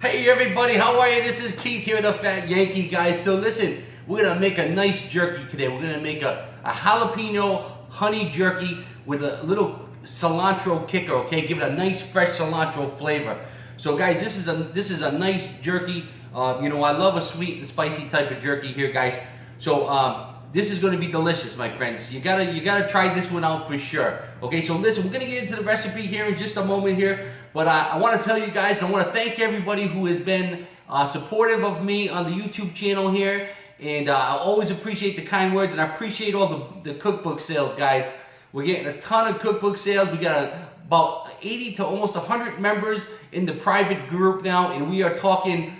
Hey everybody, how are you? This is Keith here, the Fat Yankee, guys. So listen, we're gonna make a nice jerky today. We're gonna make a jalapeno honey jerky with a little cilantro kicker, okay? Give it a nice fresh cilantro flavor. So guys, this is a nice jerky. You know, I love a sweet and spicy type of jerky here, guys. So this is gonna be delicious, my friends. You gotta try this one out for sure. Okay, so listen, we're gonna get into the recipe here in just a moment here. But I want to tell you guys, I want to thank everybody who has been supportive of me on the YouTube channel here. And I always appreciate the kind words, and I appreciate all the cookbook sales, guys. We're getting a ton of cookbook sales. We got about 80 to almost 100 members in the private group now, and we are talking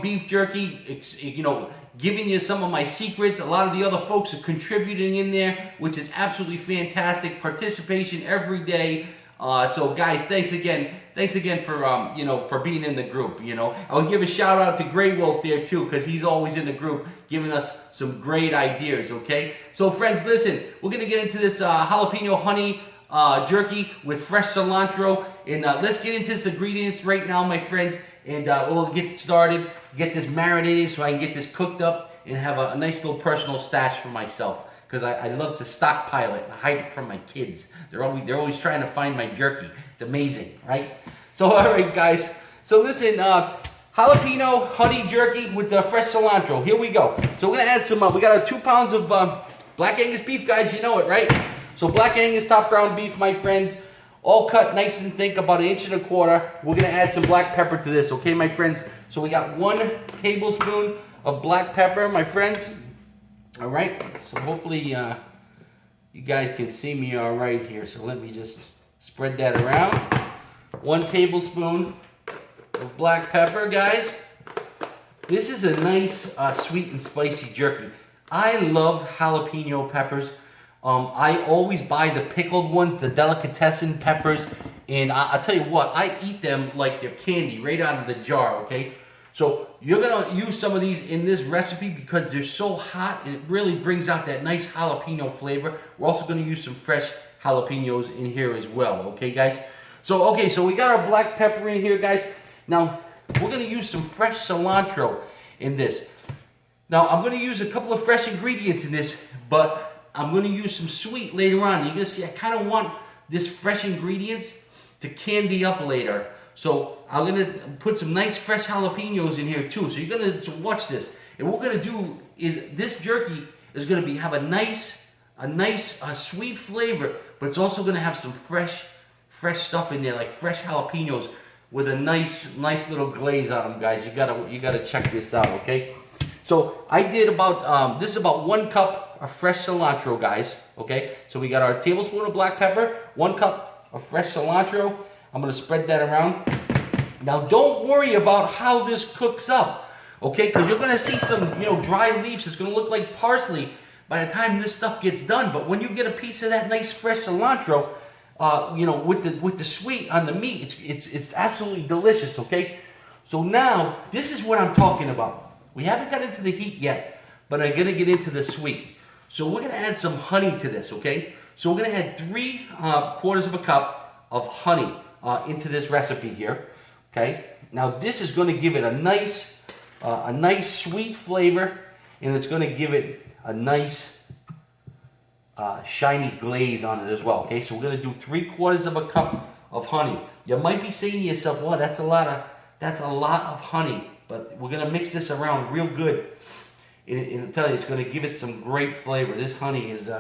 beef jerky, you know, giving you some of my secrets. A lot of the other folks are contributing in there, which is absolutely fantastic. Participation every day. So guys, thanks again for you know, for being in the group. You know, I'll give a shout out to Grey Wolf there too, because he's always in the group giving us some great ideas. Okay, so friends, listen, we're gonna get into this jalapeno honey jerky with fresh cilantro, and let's get into this ingredients right now, my friends, and we'll get started, get this marinated so I can get this cooked up and have a nice little personal stash for myself. Because I love to stockpile it and hide it from my kids. They're always trying to find my jerky. It's amazing, right? So all right, guys. So listen, jalapeno honey jerky with the fresh cilantro. Here we go. So we're gonna add some. We got 2 pounds of Black Angus beef, guys. You know it, right? So Black Angus top ground beef, my friends, all cut nice and thick, about 1.25 inches. We're gonna add some black pepper to this, okay, my friends? So we got 1 tablespoon of black pepper, my friends. All right, so hopefully you guys can see me all right here. So let me just spread that around. 1 tablespoon of black pepper, guys. This is a nice sweet and spicy jerky. I love jalapeno peppers. I always buy the pickled ones, the delicatessen peppers, and I'll tell you what, I eat them like they're candy right out of the jar, okay? So you're gonna use some of these in this recipe because they're so hot and it really brings out that nice jalapeno flavor. We're also gonna use some fresh jalapenos in here as well, okay guys? So we got our black pepper in here, guys. Now we're gonna use some fresh cilantro in this. Now I'm gonna use a couple of fresh ingredients in this, but I'm gonna use some sweet later on. You're gonna see I kind of want this fresh ingredients to candy up later. So I'm gonna put some nice fresh jalapenos in here too. So you're gonna watch this. And what we're gonna do is this jerky is gonna have a nice sweet flavor, but it's also gonna have some fresh stuff in there, like fresh jalapenos with a nice little glaze on them, guys. You gotta check this out, okay? So I did about this is about 1 cup of fresh cilantro, guys. Okay, so we got our tablespoon of black pepper, 1 cup of fresh cilantro. I'm gonna spread that around. Now don't worry about how this cooks up, okay? Because you're gonna see some, you know, dry leaves. It's gonna look like parsley by the time this stuff gets done. But when you get a piece of that nice fresh cilantro, you know, with the sweet on the meat, it's absolutely delicious, okay? So now this is what I'm talking about. We haven't got into the heat yet, but I'm gonna get into the sweet. So we're gonna add some honey to this, okay? So we're gonna add 3/4 of a cup of honey into this recipe here, okay? Now this is going to give it a nice sweet flavor, and it's going to give it a nice shiny glaze on it as well, okay? So we're going to do 3/4 of a cup of honey. You might be saying to yourself, well, that's a lot of honey, but we're going to mix this around real good, and I'll tell you, it's going to give it some great flavor. This honey is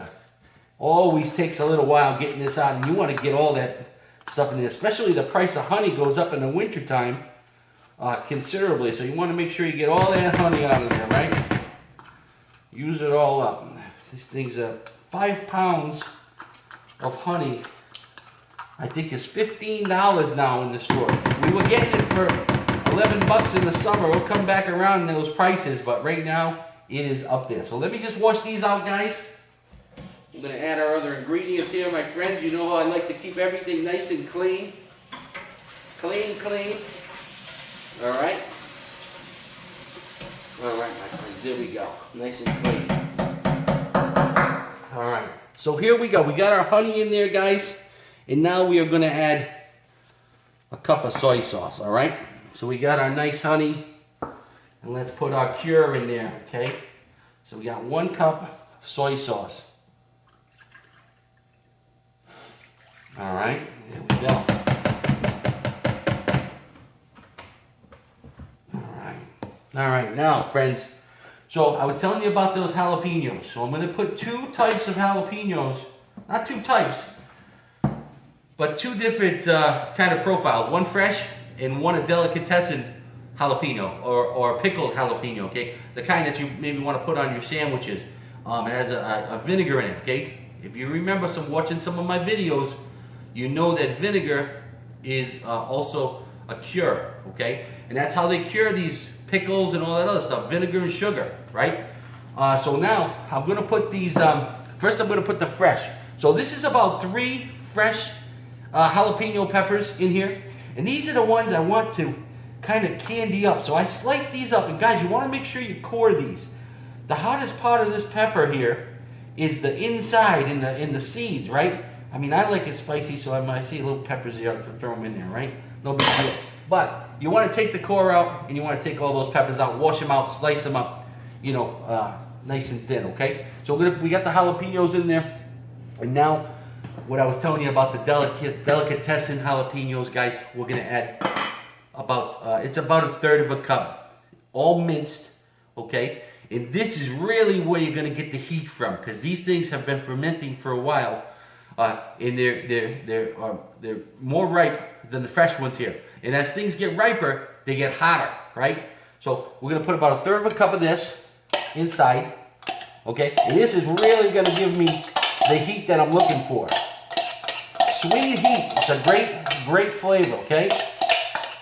always takes a little while getting this out, and you want to get all that stuff in there, especially the price of honey goes up in the winter time considerably, so you want to make sure you get all that honey out of there, right? Use it all up. These things are 5 pounds of honey, I think is $15 now in the store. We were getting it for 11 bucks in the summer. We'll come back around in those prices, but right now it is up there. So let me just wash these out, guys. I'm going to add our other ingredients here, my friends. You know how I like to keep everything nice and clean. Clean. All right. All right, my friends. There we go. Nice and clean. All right. So here we go. We got our honey in there, guys. And now we are going to add a cup of soy sauce, all right? So we got our nice honey, and let's put our cure in there, okay? So we got 1 cup of soy sauce. All right, there we go. All right, now friends, so I was telling you about those jalapenos. So I'm going to put 2 types of jalapenos, not 2 types, but 2 different kind of profiles. One fresh and one a delicatessen jalapeno or pickled jalapeno, okay? The kind that you maybe want to put on your sandwiches. It has a vinegar in it, okay? If you remember watching some of my videos, you know that vinegar is also a cure, okay? And that's how they cure these pickles and all that other stuff, vinegar and sugar, right? So now I'm gonna put these, first I'm gonna put the fresh. So this is about 3 fresh jalapeno peppers in here. And these are the ones I want to kind of candy up. So I slice these up, and guys, you wanna make sure you core these. The hardest part of this pepper here is the inside in the seeds, right? I mean, I like it spicy, so I see little peppers here, I can throw them in there, right? No big deal. But you want to take the core out, and you want to take all those peppers out, wash them out, slice them up, you know, nice and thin, okay? So we got the jalapenos in there, and now what I was telling you about the delicatessen jalapenos, guys, we're going to add about, it's about 1/3 of a cup, all minced, okay? And this is really where you're going to get the heat from, because these things have been fermenting for a while, and they're more ripe than the fresh ones here. And as things get riper, they get hotter, right? So we're gonna put about 1/3 of a cup of this inside, okay? And this is really gonna give me the heat that I'm looking for. Sweet heat, it's a great flavor, okay?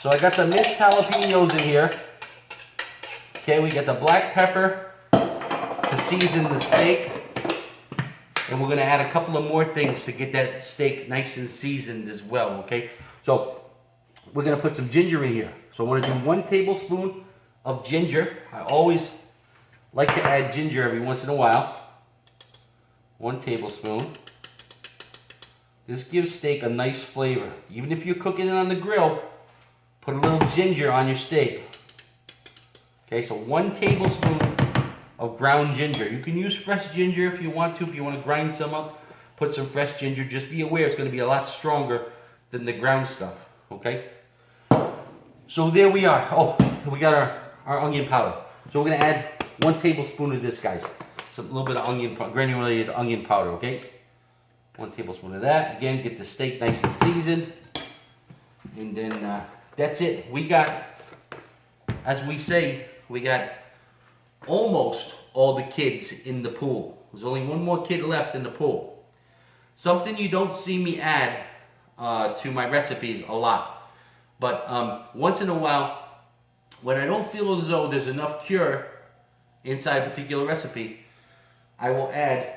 So I got the minced jalapenos in here. Okay, we got the black pepper to season the steak. And we're gonna add a couple of more things to get that steak nice and seasoned as well, okay? So we're gonna put some ginger in here. So I wanna do 1 tablespoon of ginger. I always like to add ginger every once in a while. 1 tablespoon. This gives steak a nice flavor. Even if you're cooking it on the grill, put a little ginger on your steak. Okay, so 1 tablespoon of ground ginger. You can use fresh ginger if you want to. If you want to grind some up, put some fresh ginger. Just be aware it's going to be a lot stronger than the ground stuff, okay? So there we are. Oh, we got our onion powder. So we're going to add 1 tablespoon of this, guys. So a little bit of granulated onion powder, okay? 1 tablespoon of that. Again, get the steak nice and seasoned. And then that's it. We got, as we say, we got almost all the kids in the pool. There's only 1 more kid left in the pool. Something you don't see me add to my recipes a lot. But once in a while, when I don't feel as though there's enough cure inside a particular recipe, I will add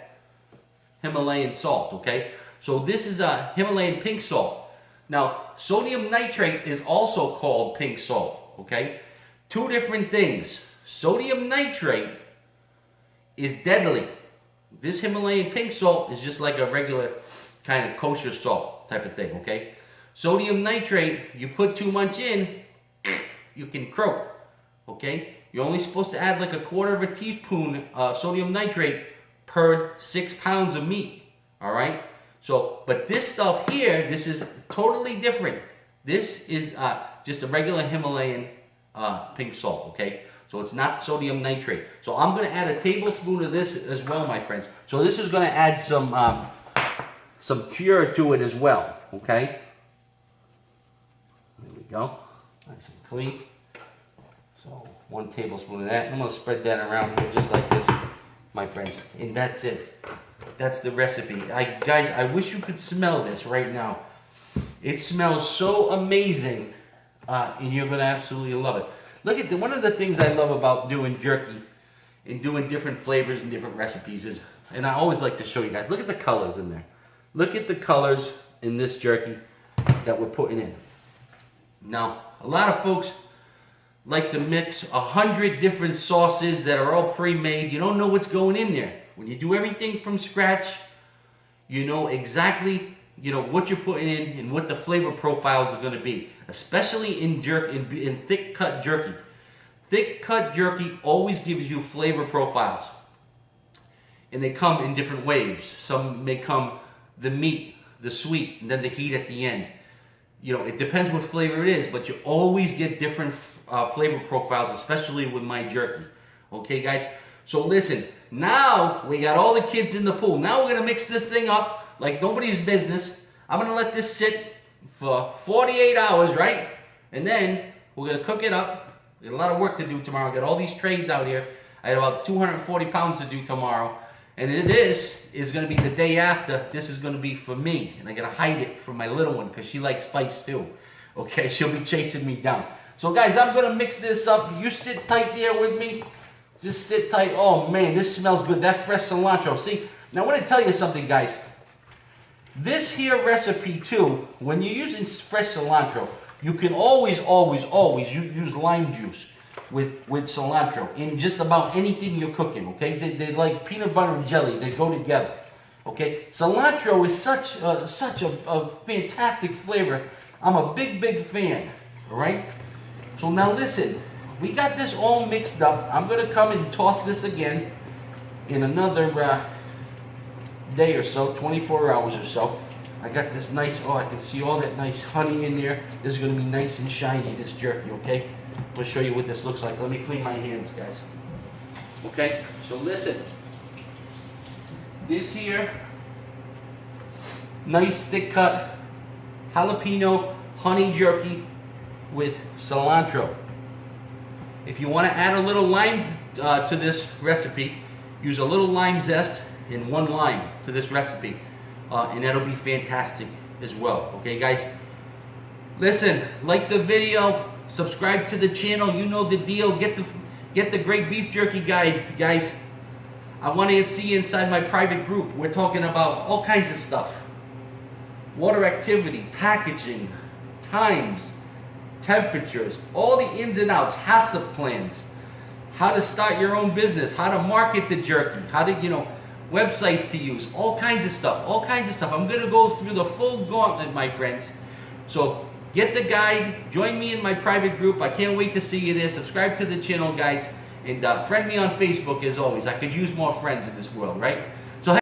Himalayan salt, okay? So this is a Himalayan pink salt. Now, sodium nitrate is also called pink salt, okay? 2 different things. Sodium nitrate is deadly. This Himalayan pink salt is just like a regular kind of kosher salt type of thing, okay? Sodium nitrate, you put too much in, you can croak, okay? You're only supposed to add like 1/4 of a teaspoon sodium nitrate per 6 pounds of meat, all right? So, but this stuff here, this is totally different. This is just a regular Himalayan pink salt, okay? So it's not sodium nitrate. So I'm going to add a tablespoon of this as well, my friends. So this is going to add some cure to it as well, okay? There we go. Nice and clean. So 1 tablespoon of that. I'm going to spread that around here just like this, my friends. And that's it. That's the recipe. Guys, I wish you could smell this right now. It smells so amazing, and you're going to absolutely love it. Look at one of the things I love about doing jerky and doing different flavors and different recipes is, and I always like to show you guys, look at the colors in there. Look at the colors in this jerky that we're putting in. Now, a lot of folks like to mix 100 different sauces that are all pre-made. You don't know what's going in there. When you do everything from scratch, you know exactly you know, what you're putting in and what the flavor profiles are going to be, especially in thick cut jerky. Thick cut jerky always gives you flavor profiles, and they come in different waves. Some may come the meat, the sweet, and then the heat at the end. You know, it depends what flavor it is, but you always get different flavor profiles, especially with my jerky. Okay, guys? So listen, now we got all the kids in the pool. Now we're going to mix this thing up like nobody's business. I'm going to let this sit for 48 hours, right? And then we're going to cook it up. We got a lot of work to do tomorrow. I got all these trays out here. I have about 240 pounds to do tomorrow. And this is going to be the day after. This is going to be for me. And I got to hide it from my little one because she likes spice too. Okay, she'll be chasing me down. So guys, I'm going to mix this up. You sit tight there with me. Just sit tight. Oh man, this smells good. That fresh cilantro. See, now I want to tell you something, guys. This here recipe too, when you're using fresh cilantro, you can always use lime juice with cilantro in just about anything you're cooking, okay? They like peanut butter and jelly. They go together, okay? Cilantro is such a fantastic flavor. I'm a big fan, all right? So now listen, we got this all mixed up. I'm going to come and toss this again in another day or so, 24 hours or so. I got this nice, oh, I can see all that nice honey in there. This is going to be nice and shiny, this jerky, okay? I'm going to show you what this looks like. Let me clean my hands, guys. Okay, so listen. This here, nice thick cut jalapeno honey jerky with cilantro. If you want to add a little lime to this recipe, use a little lime zest and 1 lime to this recipe. And that'll be fantastic as well. Okay, guys? Listen, like the video, subscribe to the channel. You know the deal. Get the great beef jerky guide, guys. I want to see you inside my private group. We're talking about all kinds of stuff. Water activity, packaging, times, temperatures, all the ins and outs, HACCP plans, how to start your own business, how to market the jerky, how to, you know, websites to use, all kinds of stuff, I'm going to go through the full gauntlet, my friends. So get the guide, join me in my private group. I can't wait to see you there. Subscribe to the channel, guys, and friend me on Facebook as always. I could use more friends in this world, right?